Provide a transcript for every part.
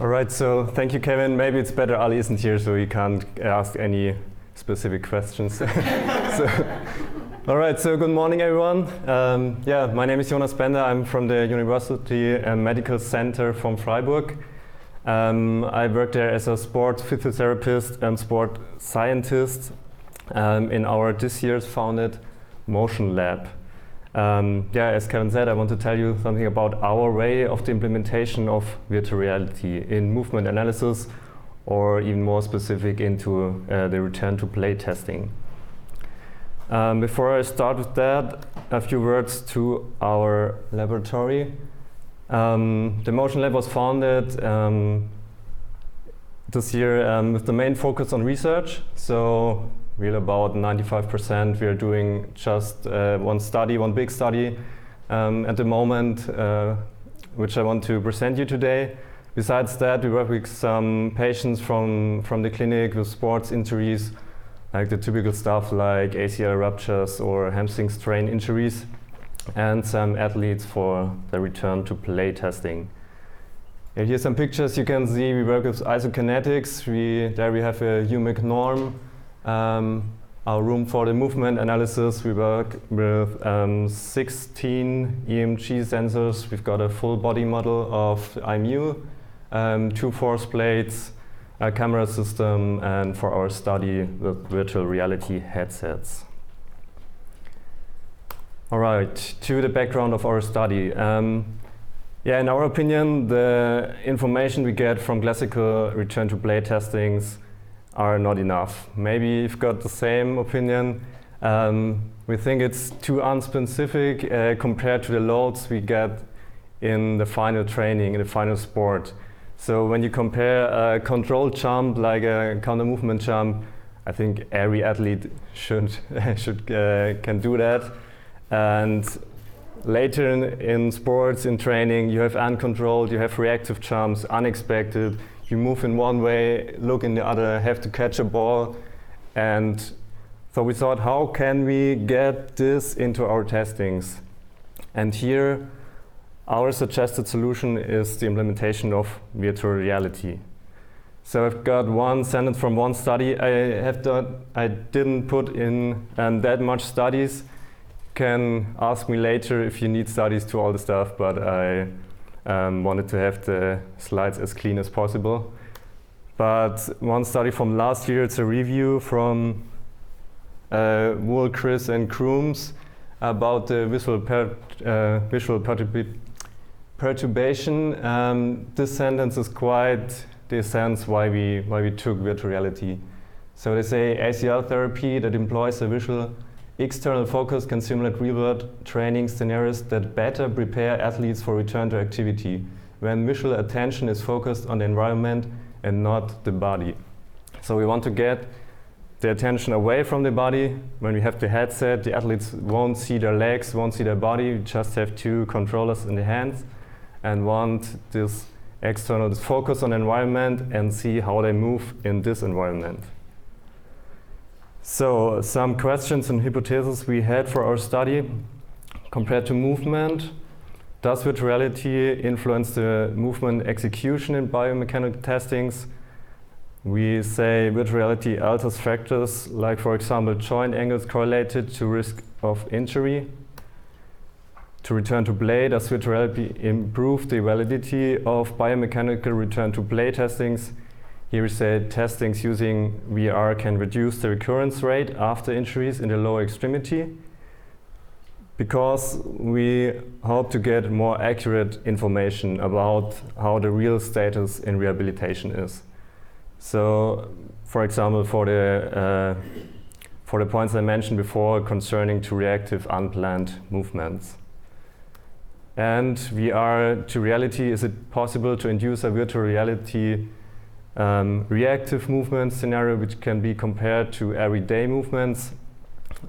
All right, so thank you, Kevin. Maybe it's better Ali isn't here, so he can't ask any specific questions. All right, so good morning, everyone. My name is Jonas. I'm from the University Medical Center from Freiburg. I work there as a sport physiotherapist and sport scientist in our this year's founded Motion Lab. As Kevin said, I want to tell you something about our way of the implementation of virtual reality in movement analysis, or even more specific into the return to play testing. Before I start with that, a few words to our laboratory. The Motion Lab was founded this year with the main focus on research. So really about 95% we are doing just one big study at the moment, which I want to present you today. Besides that, we work with some patients from the clinic with sports injuries, like the typical stuff like ACL ruptures or hamstring strain injuries, and some athletes for the return to play testing. Here's some pictures you can see. We work with isokinetics. There we have a UMIC norm. Our room for the movement analysis, we work with 16 EMG sensors. We've got a full body model of IMU, 2 force plates, a camera system, and for our study with virtual reality headsets. All right, to the background of our study. In our opinion, the information we get from classical return to play testings are not enough. Maybe you've got the same opinion. We think it's too unspecific compared to the loads we get in the final training, in the final sport. So when you compare a controlled jump, like a counter movement jump, I think every athlete can do that. And later in sports, in training, you have uncontrolled, you have reactive jumps, unexpected. You move in one way, look in the other, have to catch a ball. And so we thought, how can we get this into our testings? And here, our suggested solution is the implementation of virtual reality. So I've got one sentence from one study. I didn't put in that much studies. Can ask me later if you need studies to all the stuff, but I wanted to have the slides as clean as possible. But one study from last year, it's a review from Wool, Chris, and Crooms about the visual perturbation. This sentence is quite the sense why we took virtual reality. So they say ACL therapy that employs a visual external focus can simulate real-world training scenarios that better prepare athletes for return to activity when visual attention is focused on the environment and not the body. So we want to get the attention away from the body. When we have the headset, the athletes won't see their legs, won't see their body. We just have 2 controllers in the hands and want this focus on environment and see how they move in this environment. So some questions and hypotheses we had for our study. Compared to movement, does virtual reality influence the movement execution in biomechanical testings? We say virtual reality alters factors like, for example, joint angles correlated to risk of injury. To return to play, does virtual reality improve the validity of biomechanical return to play testings? Here we say testings using VR can reduce the recurrence rate after injuries in the lower extremity, because we hope to get more accurate information about how the real status in rehabilitation is. So, for example, for the points I mentioned before concerning to reactive unplanned movements. And VR to reality, is it possible to induce a virtual reality reactive movement scenario which can be compared to everyday movements?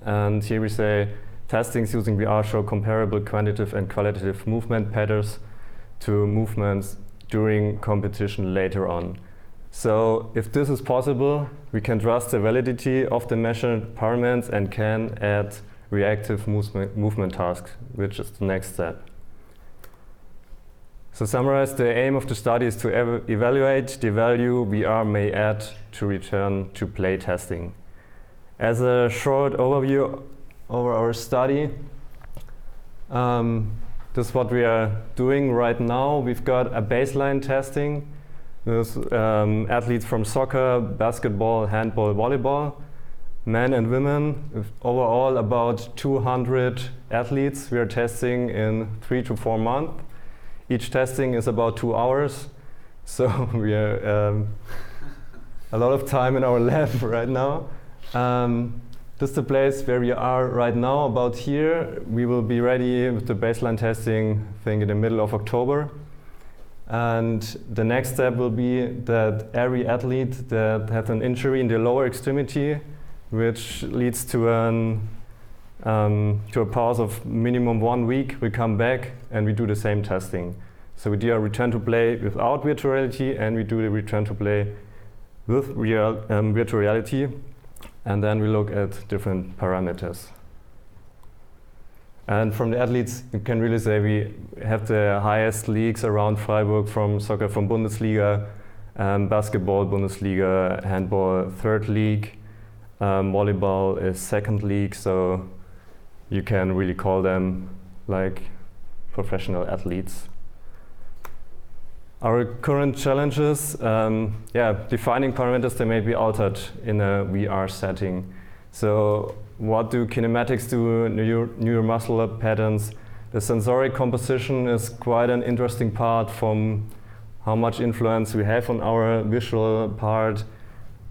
And here we say testings using VR show comparable quantitative and qualitative movement patterns to movements during competition later on. So if this is possible, we can trust the validity of the measured parameters and can add reactive movement tasks, which is the next step. So summarize, the aim of the study is to evaluate the value VR may add to return to play testing. As a short overview over our study, this is what we are doing right now. We've got a baseline testing with athletes from soccer, basketball, handball, volleyball, men and women, with overall about 200 athletes we are testing in 3 to 4 months. Each testing is about 2 hours, so we are a lot of time in our lab right now. This is the place where we are right now, about here. We will be ready with the baseline testing, I think, in the middle of October. And the next step will be that every athlete that has an injury in the lower extremity, which leads to a pause of minimum 1 week, we come back and we do the same testing. So we do a return to play without virtual reality, and we do the return to play with virtual reality, and then we look at different parameters. And from the athletes, you can really say we have the highest leagues around Freiburg, from soccer from Bundesliga, basketball Bundesliga, handball 3rd league, volleyball is 2nd league, so you can really call them like professional athletes. Our current challenges, defining parameters that may be altered in a VR setting. So what do kinematics do, neuromuscular patterns? The sensoric composition is quite an interesting part, from how much influence we have on our visual part,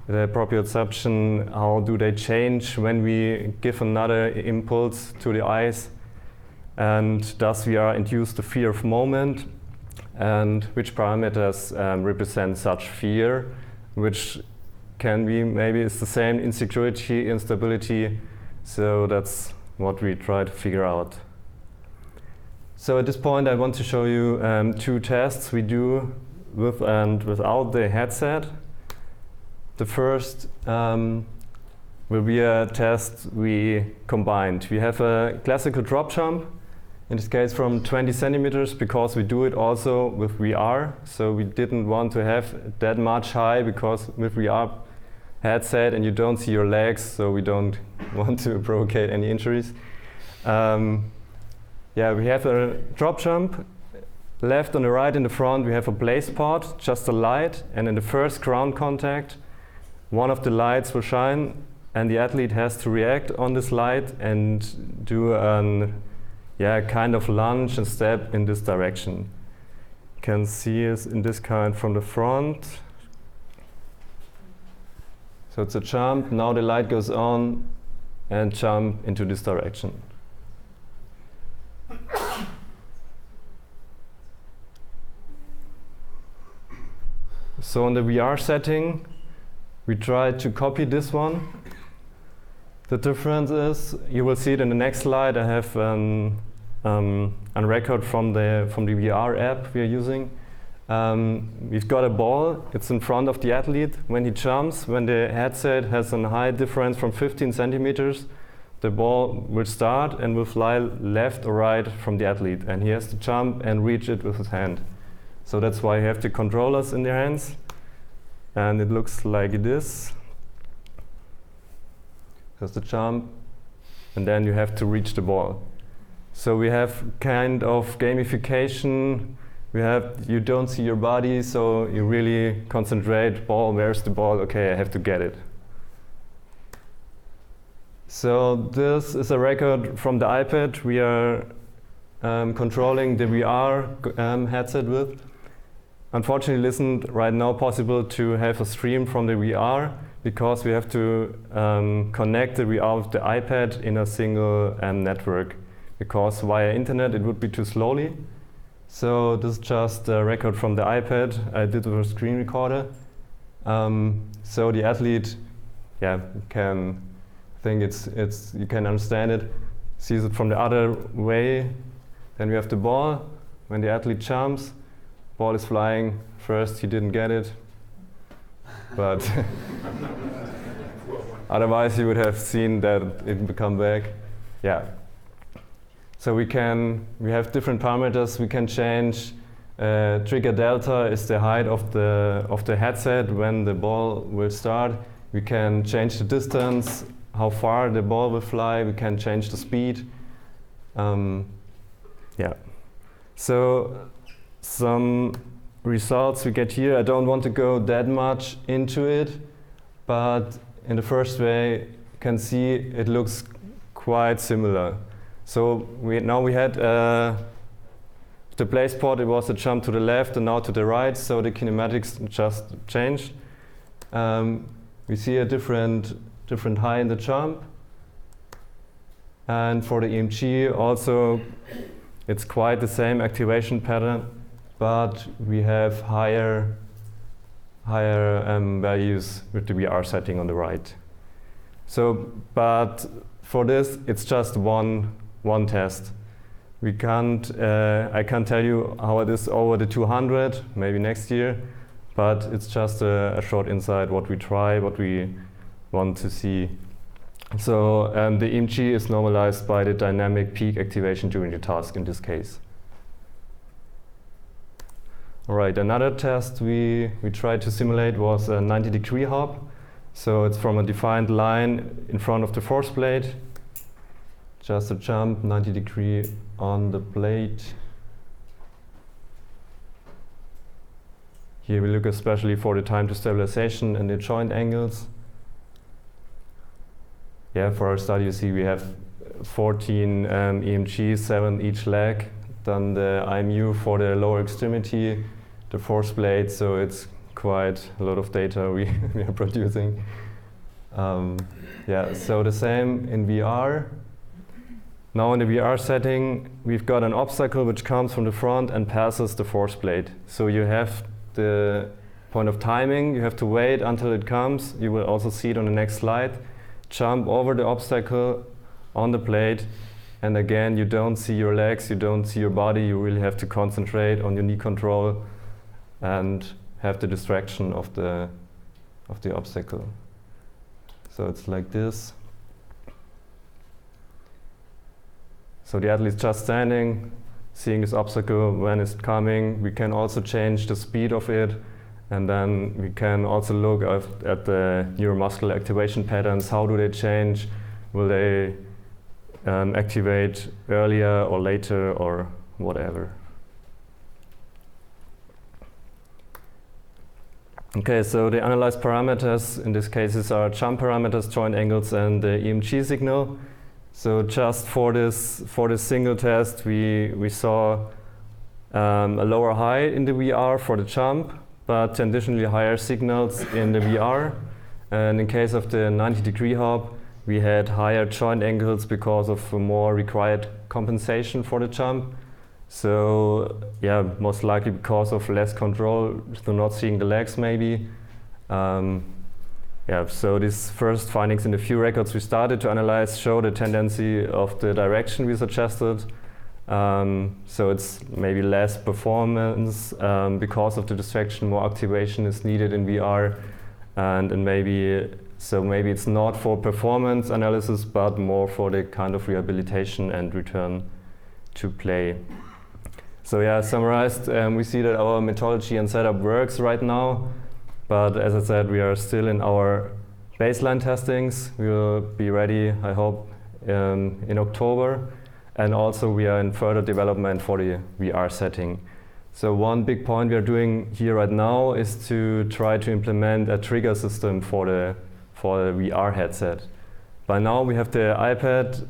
the proprioception, how do they change when we give another impulse to the eyes, and thus we are induced to fear of movement, and which parameters represent such fear, which can be, maybe it's the same insecurity, instability. So that's what we try to figure out. So at this point I want to show you 2 tests we do with and without the headset. The first will be a test we combined. We have a classical drop jump, in this case from 20 centimeters, because we do it also with VR. So we didn't want to have that much high, because with VR headset and you don't see your legs, so we don't want to provoke any injuries. We have a drop jump. Left on the right in the front we have a blaze pod, just a light, and in the first ground contact one of the lights will shine and the athlete has to react on this light and do a kind of lunge and step in this direction. You can see it in this kind from the front. So it's a jump, now the light goes on, and jump into this direction. So on the VR setting, we try to copy this one. The difference is, you will see it in the next slide, I have a record from the VR app we are using. We've got a ball, it's in front of the athlete. When he jumps, when the headset has a high difference from 15 centimeters, the ball will start and will fly left or right from the athlete, and he has to jump and reach it with his hand. So that's why you have the controllers in their hands, and it looks like this. There's the jump, and then you have to reach the ball. So we have kind of gamification. You don't see your body, so you really concentrate, ball, where's the ball? Okay, I have to get it. So this is a record from the iPad we are controlling the VR headset with. Unfortunately, it isn't right now possible to have a stream from the VR, because we have to connect the VR with the iPad in a single network, because via internet it would be too slowly. So this is just a record from the iPad. I did with a screen recorder. So the athlete, can think you can understand it, sees it from the other way. Then we have the ball. When the athlete jumps, ball is flying. First he didn't get it, but otherwise you would have seen that it would come back. Yeah. So we have different parameters. We can change trigger delta is the height of the headset when the ball will start. We can change the distance, how far the ball will fly. We can change the speed. Yeah. So some results we get here. I don't want to go that much into it, but in the first way, you can see it looks quite similar. So now we had the place port, it was a jump to the left and now to the right, so the kinematics just changed. We see a different high in the jump. And for the EMG also, it's quite the same activation pattern, but we have higher values with the VR setting on the right. So, but for this, it's just one test. We can't. I can't tell you how it is over the 200, maybe next year, but it's just a short insight what we try, what we want to see. So the EMG is normalized by the dynamic peak activation during the task in this case. All right, another test we tried to simulate was a 90-degree hop. So it's from a defined line in front of the force plate. Just a jump 90 degree on the plate. Here we look especially for the time to stabilization and the joint angles. Yeah, for our study you see we have 14 EMGs, 7 each leg. Then the IMU for the lower extremity, the force plate, so it's quite a lot of data we are producing. Yeah, so the same in VR. Now in the VR setting, we've got an obstacle which comes from the front and passes the force plate. So you have the point of timing, you have to wait until it comes. You will also see it on the next slide. Jump over the obstacle on the plate, and again you don't see your legs, you don't see your body, you really have to concentrate on your knee control and have the distraction of the obstacle. So it's like this. So the athlete is just standing, seeing this obstacle when it's coming. We can also change the speed of it, and then we can also look at the neuromuscular activation patterns. How do they change? Will they activate earlier or later or whatever? Okay, so the analyzed parameters in this case are jump parameters, joint angles, and the EMG signal. So just for this single test, we saw a lower height in the VR for the jump, but additionally higher signals in the VR. And in case of the 90-degree hop, we had higher joint angles because of a more required compensation for the jump. So yeah, most likely because of less control, so not seeing the legs maybe. Yeah, so these first findings in the few records we started to analyze show the tendency of the direction we suggested. So it's maybe less performance because of the distraction, more activation is needed in VR, and maybe it's not for performance analysis, but more for the kind of rehabilitation and return to play. So yeah, summarized, we see that our methodology and setup works right now. But as I said, we are still in our baseline testings. We will be ready, I hope, in October. And also we are in further development for the VR setting. So one big point we are doing here right now is to try to implement a trigger system for the VR headset. By now we have the iPad.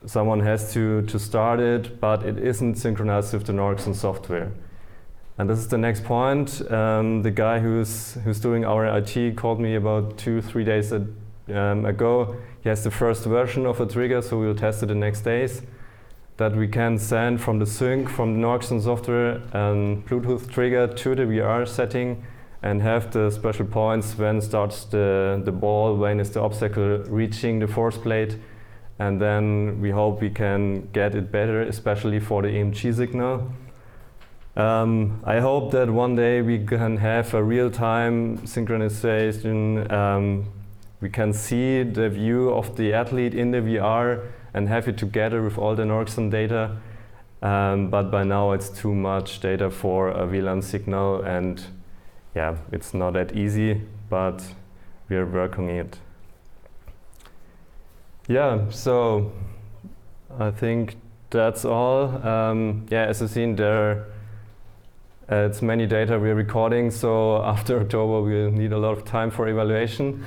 Someone has to start it, but it isn't synchronized with the Noraxon software. And this is the next point. The guy who's doing our IT called me about 2-3 days ago. He has the first version of a trigger, so we'll test it the next days. That we can send from the sync, from the Noraxon software, and Bluetooth trigger to the VR setting, and have the special points when starts the ball, when is the obstacle reaching the force plate. And then we hope we can get it better, especially for the EMG signal. I hope that one day we can have a real-time synchronization. We can see the view of the athlete in the VR and have it together with all the Noraxon data. But by now it's too much data for a VLAN signal, and yeah, it's not that easy, but we are working on it. Yeah, so I think that's all. Yeah, as you've seen, it's many data we're recording, so after October we'll need a lot of time for evaluation.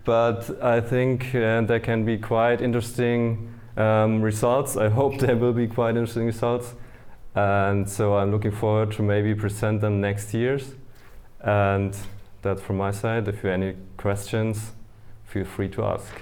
But I think there can be quite interesting results. I hope there will be quite interesting results. And so I'm looking forward to maybe present them next year. And that's from my side. If you have any questions, feel free to ask.